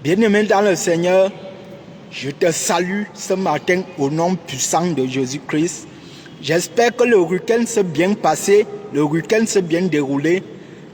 Bien-aimé dans le Seigneur, je te salue ce matin au nom puissant de Jésus-Christ. J'espère que le week-end s'est bien passé, le week-end s'est bien déroulé.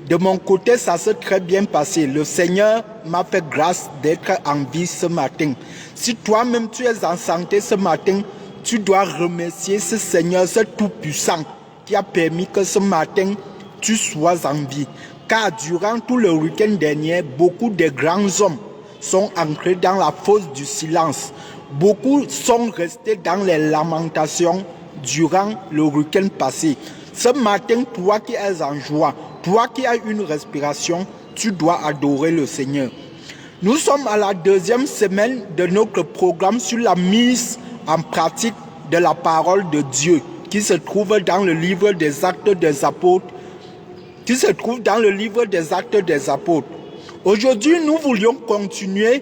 De mon côté, ça s'est très bien passé. Le Seigneur m'a fait grâce d'être en vie ce matin. Si toi-même tu es en santé ce matin, tu dois remercier ce Seigneur, ce Tout-Puissant qui a permis que ce matin tu sois en vie. Car durant tout le week-end dernier, beaucoup de grands hommes sont entrés dans la fosse du silence. Beaucoup sont restés dans les lamentations durant le week-end passé. Ce matin, toi qui es en joie, toi qui as une respiration, tu dois adorer le Seigneur. Nous sommes à la deuxième semaine de notre programme sur la mise en pratique de la parole de Dieu qui se trouve dans le livre des Actes des Apôtres. Aujourd'hui, nous voulions continuer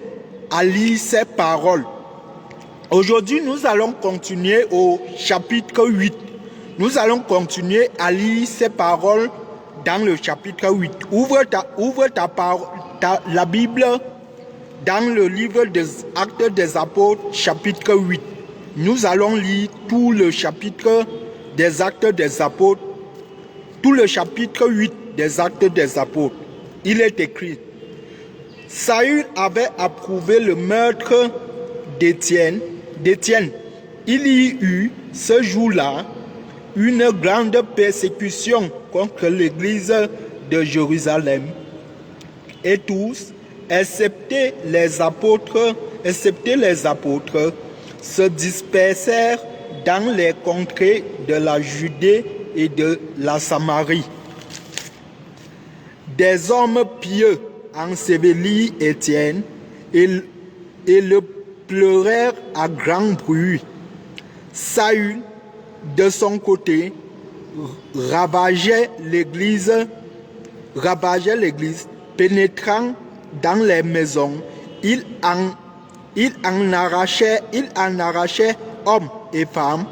à lire ces paroles. Aujourd'hui, nous allons continuer au chapitre 8. Nous allons continuer à lire ces paroles dans le chapitre 8. Ouvre la Bible dans le livre des Actes des Apôtres, chapitre 8. Nous allons lire tout le chapitre des Actes des Apôtres, tout le chapitre 8 des Actes des Apôtres. Il est écrit: Saül avait approuvé le meurtre d'Étienne. Il y eut ce jour-là une grande persécution contre l'église de Jérusalem. Et tous, excepté les apôtres, se dispersèrent dans les contrées de la Judée et de la Samarie. Des hommes pieux ensevelirent Étienne et le pleurèrent à grand bruit. Saül, de son côté, ravageait l'église, pénétrant dans les maisons. Il en arrachait hommes et femmes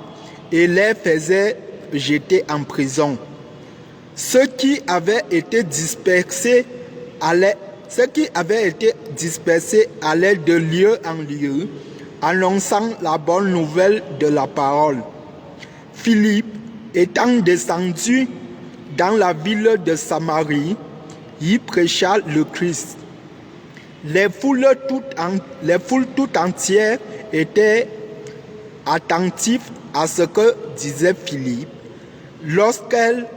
et les faisait jeter en prison. Ceux qui avaient été dispersés allaient de lieu en lieu, annonçant la bonne nouvelle de la parole. Philippe, étant descendu dans la ville de Samarie, y prêcha le Christ. Les foules tout entières étaient attentives à ce que disait Philippe. Lorsqu'elles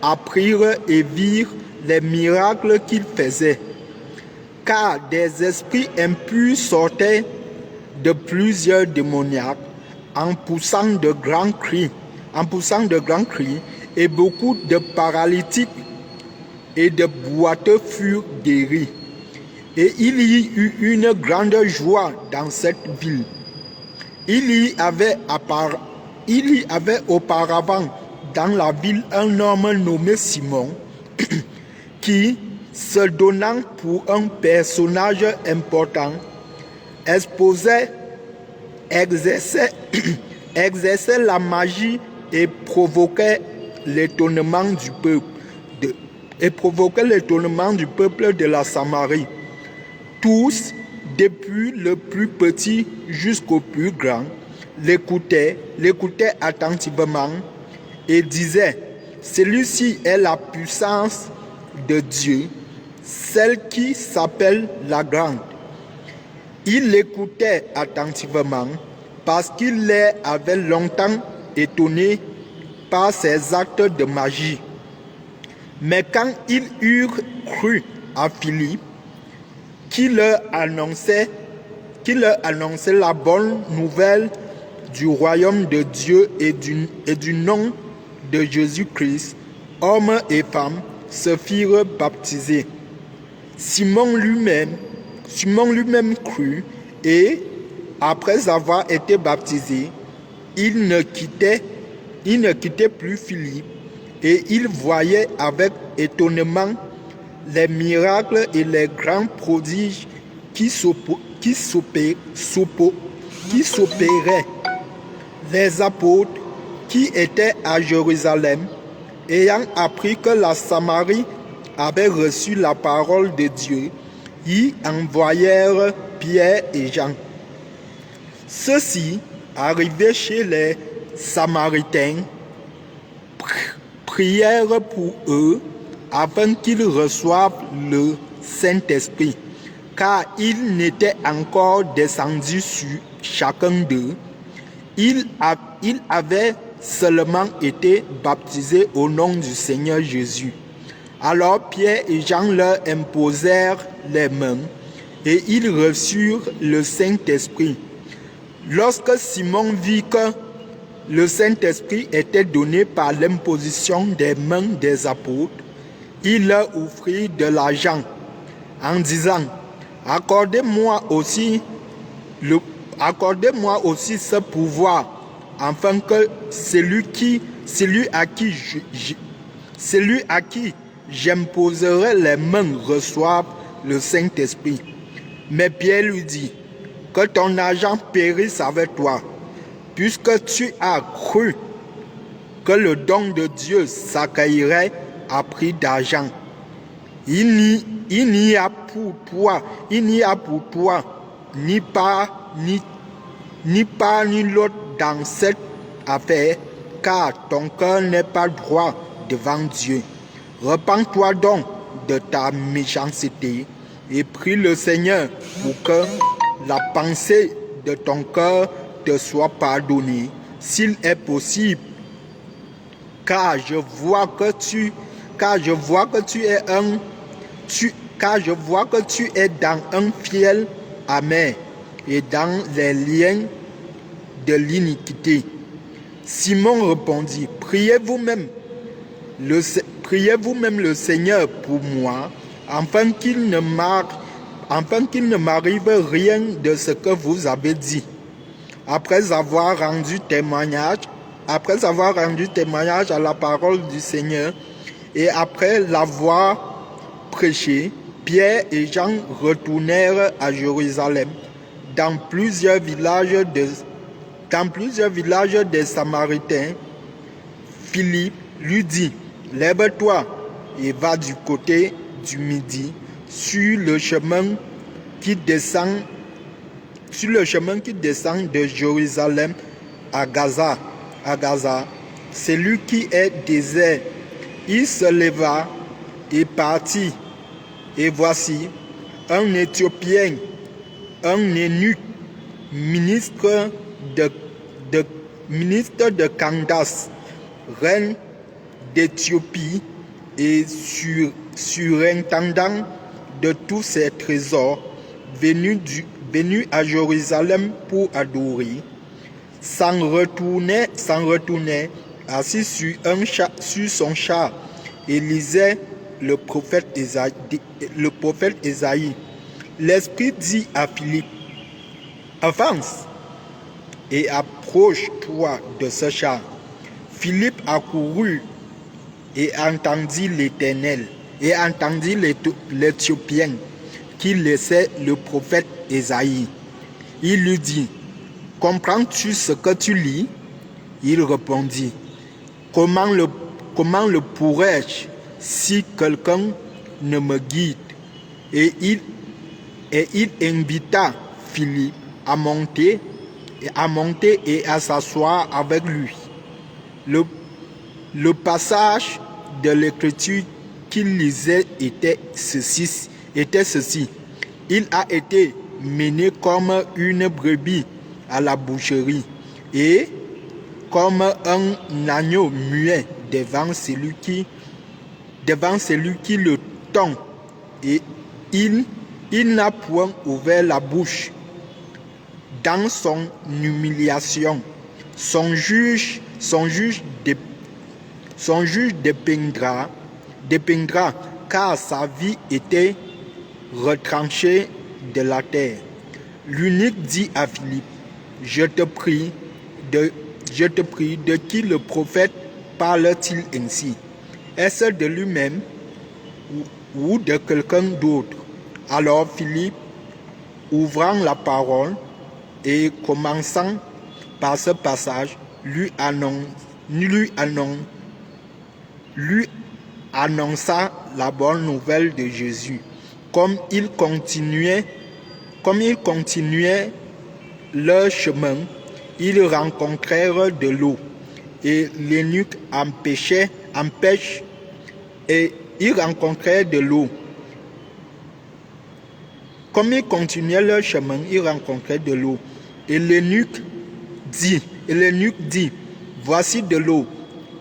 apprirent et virent les miracles qu'il faisait, car des esprits impurs sortaient de plusieurs démoniaques en poussant de grands cris, et beaucoup de paralytiques et de boiteux furent guéris. Et il y eut une grande joie dans cette ville. Il y avait auparavant dans la ville un homme nommé Simon qui, se donnant pour un personnage important, exerçait la magie et provoquait l'étonnement du peuple de la Samarie. Tous, depuis le plus petit jusqu'au plus grand, l'écoutaient attentivement et disaient: celui-ci est la puissance de Dieu, celle qui s'appelle la grande. Il l'écoutait attentivement parce qu'il les avait longtemps étonnés par ses actes de magie. Mais quand ils eurent cru à Philippe, qui leur annonçait la bonne nouvelle du royaume de Dieu et du nom de Jésus-Christ, hommes et femmes se firent baptiser. Simon lui-même crut et, après avoir été baptisé, il ne quittait plus Philippe et il voyait avec étonnement les miracles et les grands prodiges qui s'opéraient. Les apôtres qui étaient à Jérusalem, ayant appris que la Samarie avait reçu la parole de Dieu, y envoyèrent Pierre et Jean. Ceux-ci, arrivés chez les Samaritains, prièrent pour eux afin qu'ils reçoivent le Saint-Esprit, car il n'était encore descendu sur chacun d'eux. Ils avaient seulement été baptisés au nom du Seigneur Jésus. Alors Pierre et Jean leur imposèrent les mains et ils reçurent le Saint-Esprit. Lorsque Simon vit que le Saint-Esprit était donné par l'imposition des mains des apôtres, il leur offrit de l'argent en disant, accordez-moi aussi ce pouvoir, afin que celui à qui j'imposerai les mains reçoive le Saint-Esprit. Mais Pierre lui dit, que ton argent périsse avec toi, puisque tu as cru que le don de Dieu s'accueillerait à prix d'argent. Il n'y a pour toi ni part ni l'autre dans cette affaire, car ton cœur n'est pas droit devant Dieu. Repens-toi donc de ta méchanceté et prie le Seigneur pour que la pensée de ton cœur te soit pardonnée, s'il est possible, car je vois que tu es dans un fiel amer et dans les liens de l'iniquité. Simon répondit, priez vous-même le Seigneur pour moi, afin qu'il ne m'arrive rien de ce que vous avez dit. Après avoir rendu témoignage à la parole du Seigneur et après l'avoir prêché, Pierre et Jean retournèrent à Jérusalem. Dans plusieurs villages des Samaritains, Philippe lui dit, lève-toi et va du côté du midi sur le chemin qui descend de Jérusalem à Gaza. Celui qui est désert. Il se leva et partit. Et voici, un Éthiopien, un eunuque, ministre de Candace, reine d'Éthiopie et surintendant de tous ses trésors, venu à Jérusalem pour adorer, s'en retournait assis sur son char et lisait le prophète Ésaïe. L'Esprit dit à Philippe, avance et approche-toi de ce char. Philippe accourut et entendit l'Éthiopien qui lisait le prophète Ésaïe. Il lui dit, comprends-tu ce que tu lis? Il répondit, comment le pourrais-je si quelqu'un ne me guide? Et il invita Philippe à monter et à s'asseoir avec lui. Le passage de l'écriture qu'il lisait était ceci. Il a été mené comme une brebis à la boucherie et comme un agneau muet devant celui qui le tond. Et il n'a point ouvert la bouche. Dans son humiliation, son juge dépeignera, car sa vie était retranchée de la terre. L'eunuque dit à Philippe, je te prie, de qui le prophète parle-t-il ainsi? Est-ce de lui-même ou de quelqu'un d'autre? Alors Philippe, ouvrant la parole et commençant par ce passage, lui annonça la bonne nouvelle de Jésus. Comme ils continuaient leur chemin, ils rencontrèrent de l'eau. Et l'eunuque empêche, et ils rencontrèrent de l'eau. Comme ils continuaient leur chemin, ils rencontrèrent de l'eau. Et l'eunuque dit, voici de l'eau.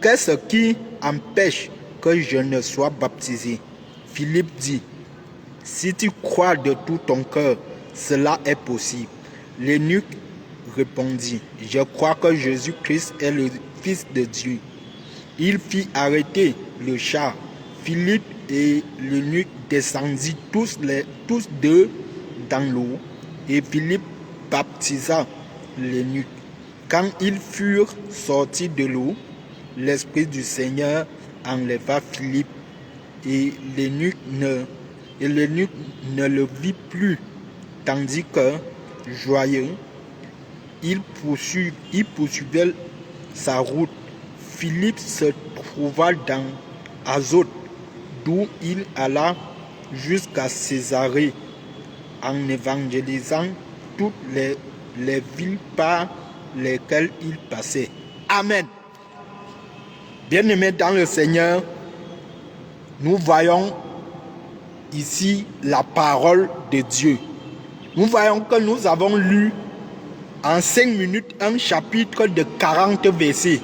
Qu'est-ce qui empêche que je ne sois baptisé? Philippe dit, si tu crois de tout ton cœur, cela est possible. L'eunuque répondit, je crois que Jésus-Christ est le Fils de Dieu. Il fit arrêter le char. Philippe et l'eunuque descendirent tous deux dans l'eau, et Philippe baptisa l'eunuque. Quand ils furent sortis de l'eau, l'Esprit du Seigneur enleva Philippe, et l'eunuque ne le vit plus, tandis que, joyeux, il poursuivait sa route. Philippe se trouva dans Azote, d'où il alla jusqu'à Césarée, en évangélisant toutes les villes par lesquelles il passait. Amen. Bien-aimés dans le Seigneur, nous voyons ici la parole de Dieu. Nous voyons que nous avons lu en 5 minutes un chapitre de 40 versets.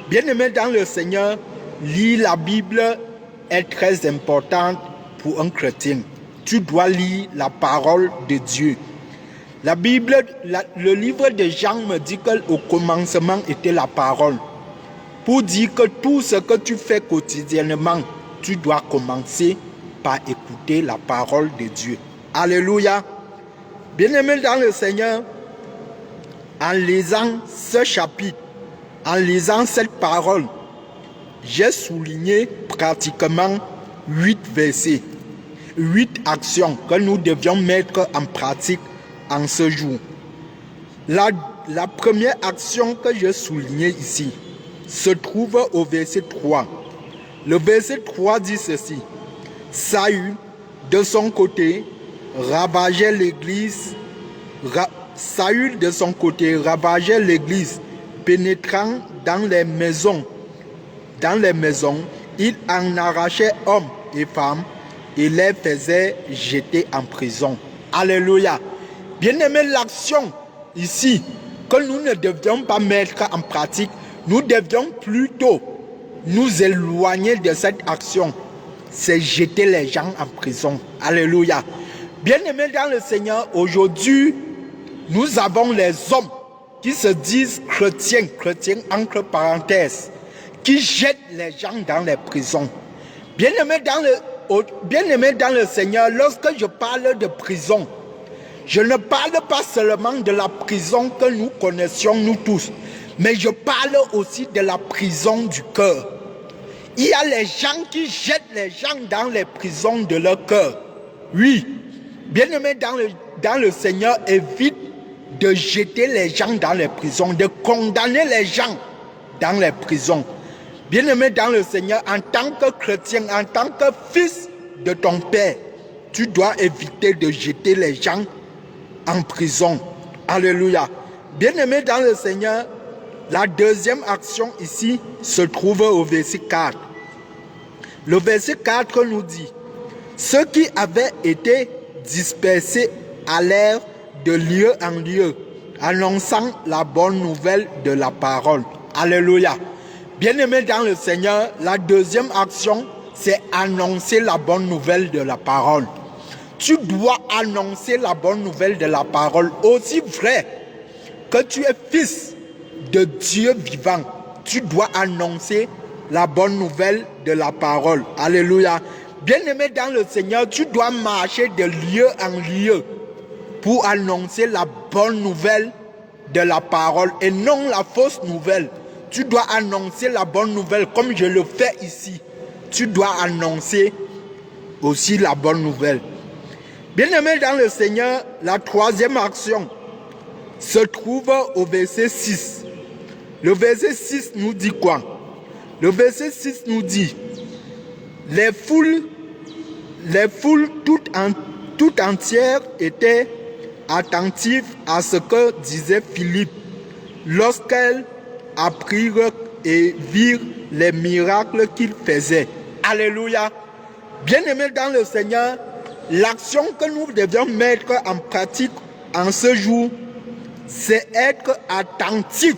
Bien-aimés dans le Seigneur, lire la Bible est très important pour un chrétien. Tu dois lire la parole de Dieu. La Bible, le livre de Jean me dit qu'au commencement était la parole. Pour dire que tout ce que tu fais quotidiennement, tu dois commencer par écouter la parole de Dieu. Alléluia. Bien-aimés dans le Seigneur, en lisant ce chapitre, en lisant cette parole, j'ai souligné pratiquement 8 versets, 8 actions que nous devions mettre en pratique en ce jour. La première action que j'ai soulignée ici se trouve au verset 3. Le verset 3 dit ceci. Saül, de son côté, ravageait l'église. Saül, de son côté, ravageait l'église, pénétrant dans les maisons. Il en arrachait hommes et femmes et les faisait jeter en prison. Alléluia. Bien-aimés, l'action ici que nous ne devions pas mettre en pratique, nous devions plutôt nous éloigner de cette action. C'est jeter les gens en prison. Alléluia. Bien-aimés dans le Seigneur, aujourd'hui, nous avons les hommes qui se disent chrétiens entre parenthèses, qui jettent les gens dans les prisons. Bien-aimés dans le Seigneur, lorsque je parle de prison, je ne parle pas seulement de la prison que nous connaissions nous tous, mais je parle aussi de la prison du cœur. Il y a les gens qui jettent les gens dans les prisons de leur cœur. Oui, bien-aimés dans le Seigneur, évite de jeter les gens dans les prisons, de condamner les gens dans les prisons. Bien-aimés dans le Seigneur, en tant que chrétien, en tant que fils de ton Père, tu dois éviter de jeter les gens en prison. Alléluia. Bien-aimés dans le Seigneur, la deuxième action ici se trouve au verset 4. Le verset 4 nous dit, ceux qui avaient été dispersés allèrent de lieu en lieu, annonçant la bonne nouvelle de la parole. Alléluia. Bien-aimés dans le Seigneur, la deuxième action, c'est annoncer la bonne nouvelle de la parole. Tu dois annoncer la bonne nouvelle de la parole. Aussi vrai que tu es fils de Dieu vivant, tu dois annoncer la bonne nouvelle de la parole. Alléluia. Bien-aimé dans le Seigneur, tu dois marcher de lieu en lieu pour annoncer la bonne nouvelle de la parole et non la fausse nouvelle. Tu dois annoncer la bonne nouvelle comme je le fais ici. Tu dois annoncer aussi la bonne nouvelle. Bien-aimé dans le Seigneur, la troisième action se trouve au verset 6. Le verset 6 nous dit quoi? Le verset 6 nous dit, les foules tout entière était attentive à ce que disait Philippe lorsqu'elle apprirent et virent les miracles qu'il faisait. Alléluia. Bien-aimés dans le Seigneur, l'action que nous devions mettre en pratique en ce jour, c'est être attentif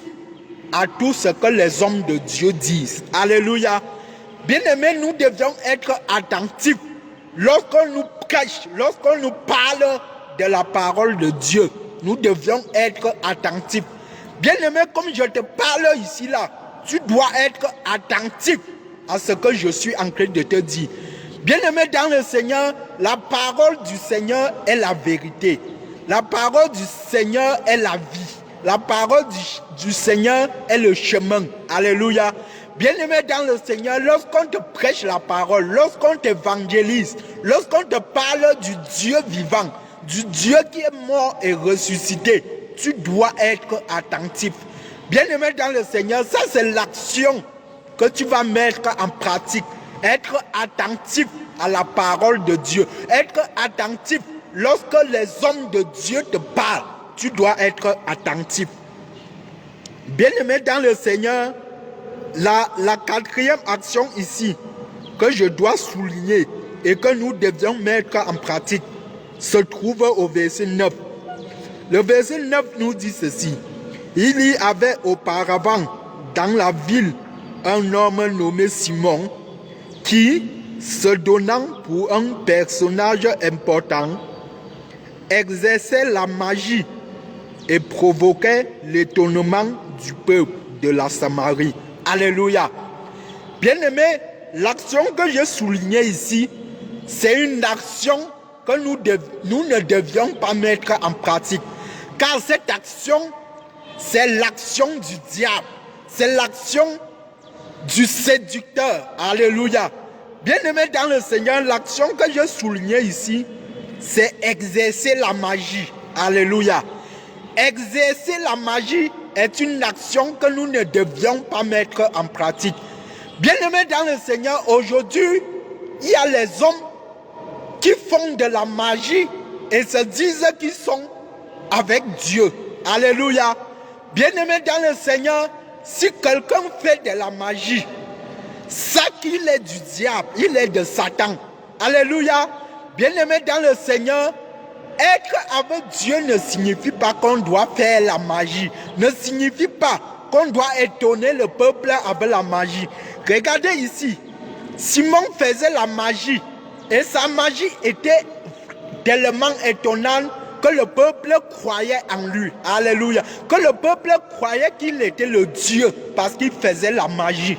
à tout ce que les hommes de Dieu disent. Alléluia. Bien-aimés, nous devions être attentifs lorsqu'on nous prêche, lorsqu'on nous parle de la parole de Dieu. Nous devions être attentifs. Bien-aimé, comme je te parle ici, là, tu dois être attentif à ce que je suis en train de te dire. Bien-aimé dans le Seigneur, la parole du Seigneur est la vérité. La parole du Seigneur est la vie. La parole du Seigneur est le chemin. Alléluia. Bien-aimé dans le Seigneur, lorsqu'on te prêche la parole, lorsqu'on t'évangélise, lorsqu'on te parle du Dieu vivant, du Dieu qui est mort et ressuscité, tu dois être attentif. Bien-aimé dans le Seigneur, ça c'est l'action que tu vas mettre en pratique. Être attentif à la parole de Dieu. Être attentif lorsque les hommes de Dieu te parlent. Tu dois être attentif. Bien-aimé dans le Seigneur, la quatrième action ici que je dois souligner et que nous devions mettre en pratique se trouve au verset 9. Le verset 9 nous dit ceci. Il y avait auparavant dans la ville un homme nommé Simon qui, se donnant pour un personnage important, exerçait la magie et provoquait l'étonnement du peuple de la Samarie. Alléluia. Bien-aimés, l'action que j'ai soulignée ici, c'est une action que nous ne devions pas mettre en pratique. Car cette action, c'est l'action du diable. C'est l'action du séducteur. Alléluia. Bien-aimé dans le Seigneur, l'action que j'ai soulignée ici, c'est exercer la magie. Alléluia. Exercer la magie est une action que nous ne devions pas mettre en pratique. Bien-aimé dans le Seigneur, aujourd'hui, il y a les hommes qui font de la magie et se disent qu'ils sont avec Dieu. Alléluia. Bien-aimé dans le Seigneur, si quelqu'un fait de la magie, ça qu'il est du diable, il est de Satan. Alléluia. Bien-aimé dans le Seigneur, être avec Dieu ne signifie pas qu'on doit faire la magie. Ne signifie pas qu'on doit étonner le peuple avec la magie. Regardez ici, Simon faisait la magie et sa magie était tellement étonnante que le peuple croyait en lui. Alléluia. Que le peuple croyait qu'il était le Dieu parce qu'il faisait la magie.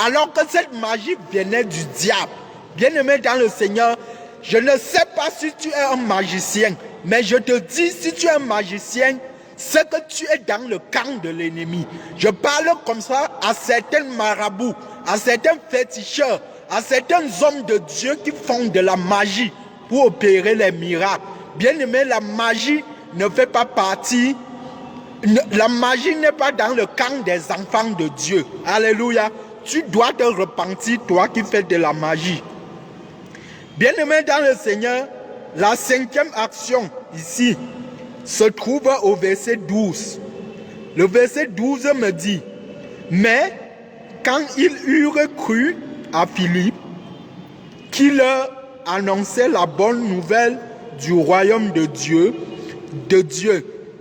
Alors que cette magie venait du diable. Bien-aimé dans le Seigneur, je ne sais pas si tu es un magicien, mais je te dis, si tu es un magicien, c'est que tu es dans le camp de l'ennemi. Je parle comme ça à certains marabouts, à certains féticheurs, à certains hommes de Dieu qui font de la magie pour opérer les miracles. Bien-aimé, la magie ne fait pas partie, la magie n'est pas dans le camp des enfants de Dieu. Alléluia. Tu dois te repentir, toi qui fais de la magie. Bien-aimé dans le Seigneur, la cinquième action ici se trouve au verset 12. Le verset 12 me dit, mais quand ils eurent cru à Philippe, qui leur annonçait la bonne nouvelle du royaume de Dieu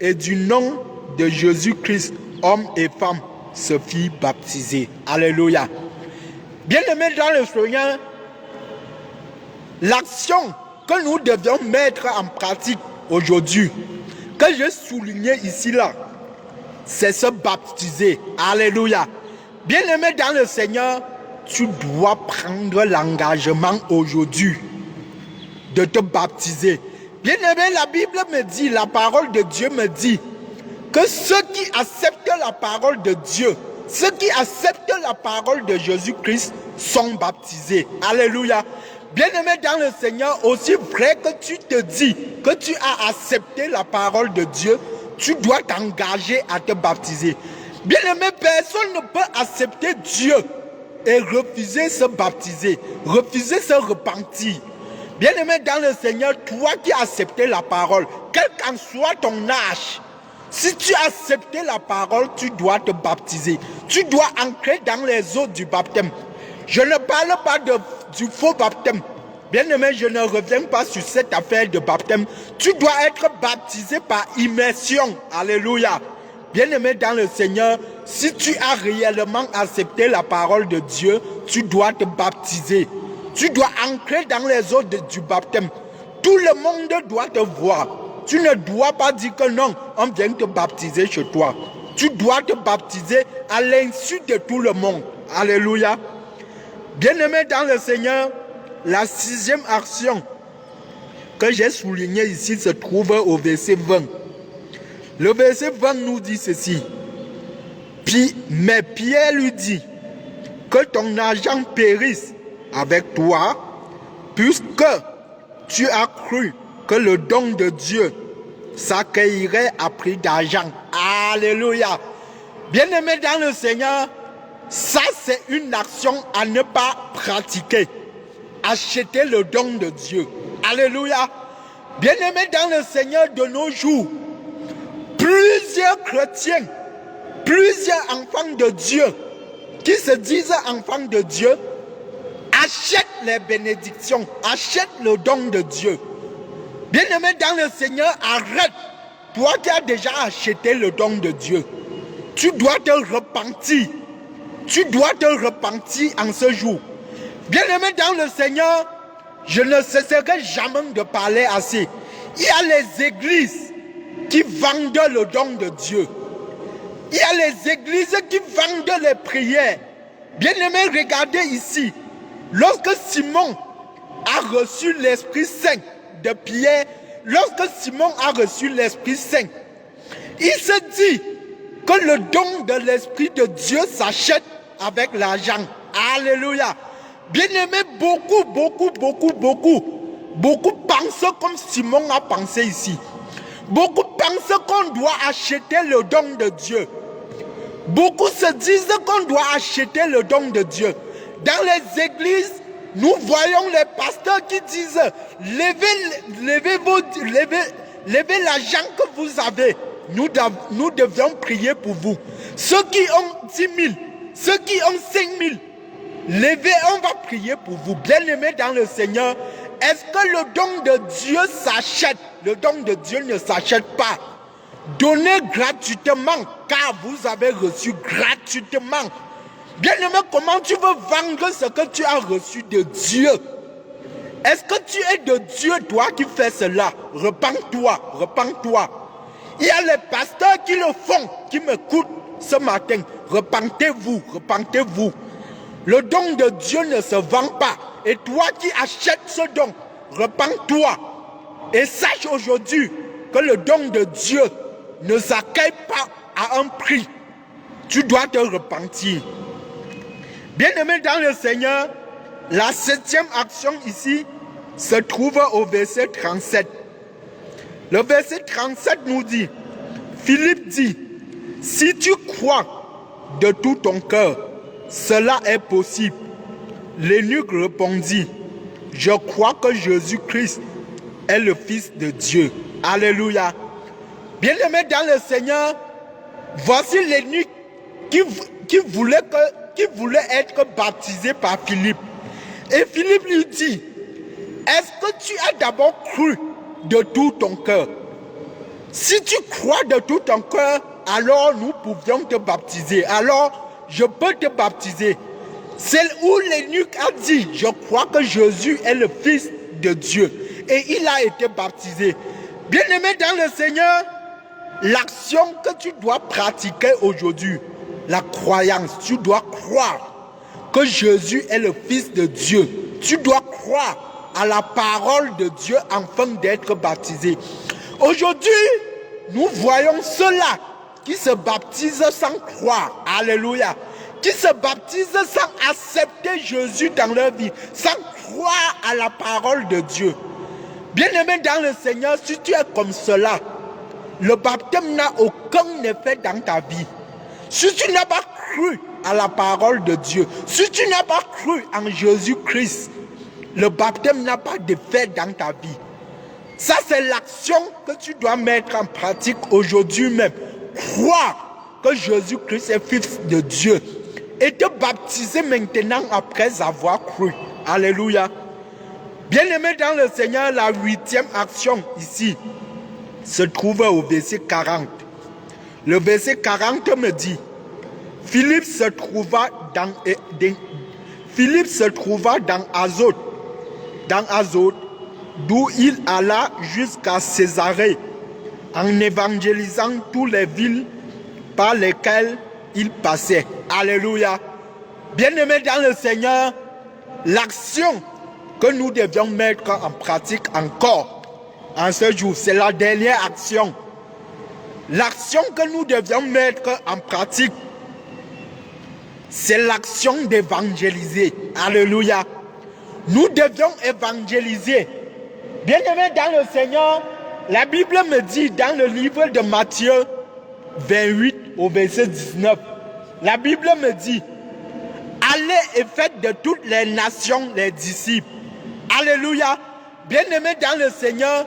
et du nom de Jésus-Christ, hommes et femmes se firent baptiser. Alléluia. Bien-aimés dans le Seigneur, l'action que nous devions mettre en pratique aujourd'hui, que j'ai souligné ici là, c'est se baptiser. Alléluia. Bien-aimé dans le Seigneur, tu dois prendre l'engagement aujourd'hui de te baptiser. Bien-aimé, la Bible me dit, la parole de Dieu me dit que ceux qui acceptent la parole de Dieu, ceux qui acceptent la parole de Jésus-Christ sont baptisés. Alléluia. Bien-aimé dans le Seigneur, aussi vrai que tu te dis que tu as accepté la parole de Dieu, tu dois t'engager à te baptiser. Bien-aimé, personne ne peut accepter Dieu et refuser se baptiser, refuser se repentir. Bien-aimé dans le Seigneur, toi qui as accepté la parole, quel qu'en soit ton âge, si tu as accepté la parole, tu dois te baptiser. Tu dois entrer dans les eaux du baptême. Je ne parle pas du faux baptême. Bien-aimé, je ne reviens pas sur cette affaire de baptême. Tu dois être baptisé par immersion. Alléluia. Bien-aimé dans le Seigneur, si tu as réellement accepté la parole de Dieu, tu dois te baptiser. Tu dois entrer dans les eaux du baptême. Tout le monde doit te voir. Tu ne dois pas dire que non, on vient te baptiser chez toi. Tu dois te baptiser à l'insu de tout le monde. Alléluia. Bien-aimé dans le Seigneur, la 6e action que j'ai soulignée ici se trouve au verset 20. Le verset 20 nous dit ceci. Mais Pierre lui dit que ton argent périsse avec toi, puisque tu as cru que le don de Dieu s'accueillerait à prix d'argent. Alléluia. Bien-aimé dans le Seigneur, ça c'est une action à ne pas pratiquer. Acheter le don de Dieu. Alléluia. Bien-aimé dans le Seigneur, de nos jours, plusieurs chrétiens, plusieurs enfants de Dieu qui se disent enfants de Dieu achètent les bénédictions, achètent le don de Dieu. Bien-aimé dans le Seigneur, arrête. Toi qui as déjà acheté le don de Dieu, tu dois te repentir. Tu dois te repentir en ce jour. Bien-aimé dans le Seigneur, je ne cesserai jamais de parler assez. Il y a les églises qui vendent le don de Dieu. Il y a les églises qui vendent les prières. Bien-aimé, regardez ici. Lorsque Simon a reçu l'Esprit Saint de Pierre, lorsque Simon a reçu l'Esprit Saint, il se dit que le don de l'Esprit de Dieu s'achète avec l'argent. Alléluia. Bien-aimé, beaucoup pensent comme Simon a pensé ici. Beaucoup pensent qu'on doit acheter le don de Dieu. Beaucoup se disent qu'on doit acheter le don de Dieu. Dans les églises, nous voyons les pasteurs qui disent levez l'argent que vous avez. Nous devons prier pour vous. Ceux qui ont 10 000, ceux qui ont 5 000, levez, on va prier pour vous. Bien-aimés dans le Seigneur, est-ce que le don de Dieu s'achète? Le don de Dieu ne s'achète pas. Donnez gratuitement, car vous avez reçu gratuitement. Bien-aimé, comment tu veux vendre ce que tu as reçu de Dieu? Est-ce que tu es de Dieu, toi, qui fais cela? Repends-toi, repends-toi. Il y a les pasteurs qui le font, qui m'écoutent ce matin. Repentez-vous, repentez-vous. Le don de Dieu ne se vend pas. Et toi qui achètes ce don, repends-toi. Et sache aujourd'hui que le don de Dieu ne s'accueille pas à un prix. Tu dois te repentir. Bien-aimé dans le Seigneur, la 7e action ici se trouve au verset 37. Le verset 37 nous dit, Philippe dit, si tu crois de tout ton cœur, cela est possible. L'eunuque répondit, je crois que Jésus-Christ est le Fils de Dieu. Alléluia. Bien-aimé dans le Seigneur, voici l'eunuque qui voulait être baptisé par Philippe. Et Philippe lui dit, est-ce que tu as d'abord cru de tout ton cœur? Si tu crois de tout ton cœur, alors nous pouvions te baptiser. Alors, je peux te baptiser. C'est où l'eunuque a dit, je crois que Jésus est le Fils de Dieu. Et il a été baptisé. Bien-aimé dans le Seigneur, l'action que tu dois pratiquer aujourd'hui, la croyance, tu dois croire que Jésus est le Fils de Dieu. Tu dois croire à la parole de Dieu afin d'être baptisé. Aujourd'hui, nous voyons ceux-là qui se baptisent sans croire. Alléluia. Qui se baptisent sans accepter Jésus dans leur vie, sans croire à la parole de Dieu. Bien-aimé dans le Seigneur, si tu es comme cela, le baptême n'a aucun effet dans ta vie. Si tu n'as pas cru à la parole de Dieu, si tu n'as pas cru en Jésus-Christ, Le baptême n'a pas d'effet dans ta vie. Ça, c'est l'action que tu dois mettre en pratique aujourd'hui même. Croire que Jésus-Christ est fils de Dieu et te baptiser maintenant après avoir cru. Alléluia. Bien-aimé dans le Seigneur, la 8e action ici se trouve au verset 40. Le verset 40 me dit, Philippe se trouva dans Azote, d'où il alla jusqu'à Césarée, en évangélisant toutes les villes par lesquelles il passait. Alléluia. Bien-aimés dans le Seigneur, l'action que nous devions mettre en pratique encore en ce jour, c'est la dernière action. L'action que nous devions mettre en pratique, c'est l'action d'évangéliser. Alléluia. Nous devions évangéliser. Bien-aimés dans le Seigneur, la Bible me dit dans le livre de Matthieu 28 au verset 19, la Bible me dit, allez et faites de toutes les nations les disciples. Alléluia. Bien-aimés dans le Seigneur,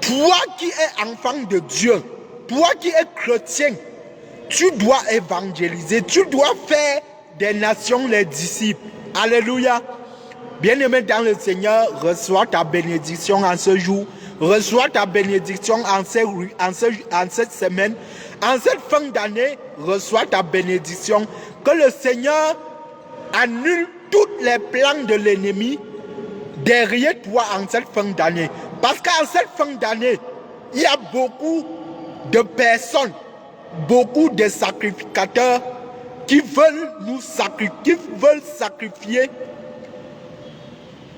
toi qui es enfant de Dieu, toi qui es chrétien, tu dois évangéliser, tu dois faire des nations les disciples. Alléluia. Bien-aimé dans le Seigneur, reçois ta bénédiction en ce jour, reçois ta bénédiction en cette semaine, en cette fin d'année, reçois ta bénédiction. Que le Seigneur annule tous les plans de l'ennemi derrière toi en cette fin d'année. Parce qu'en cette fin d'année, il y a beaucoup de personnes, beaucoup de sacrificateurs qui veulent nous sacrifier,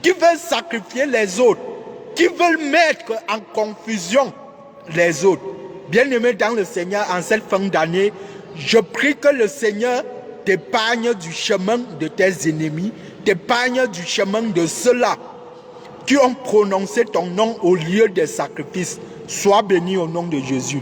qui veulent sacrifier les autres, qui veulent mettre en confusion les autres. Bien-aimé dans le Seigneur, en cette fin d'année, je prie que le Seigneur t'épargne du chemin de tes ennemis, t'épargne du chemin de ceux-là qui ont prononcé ton nom au lieu des sacrifices. Sois béni au nom de Jésus.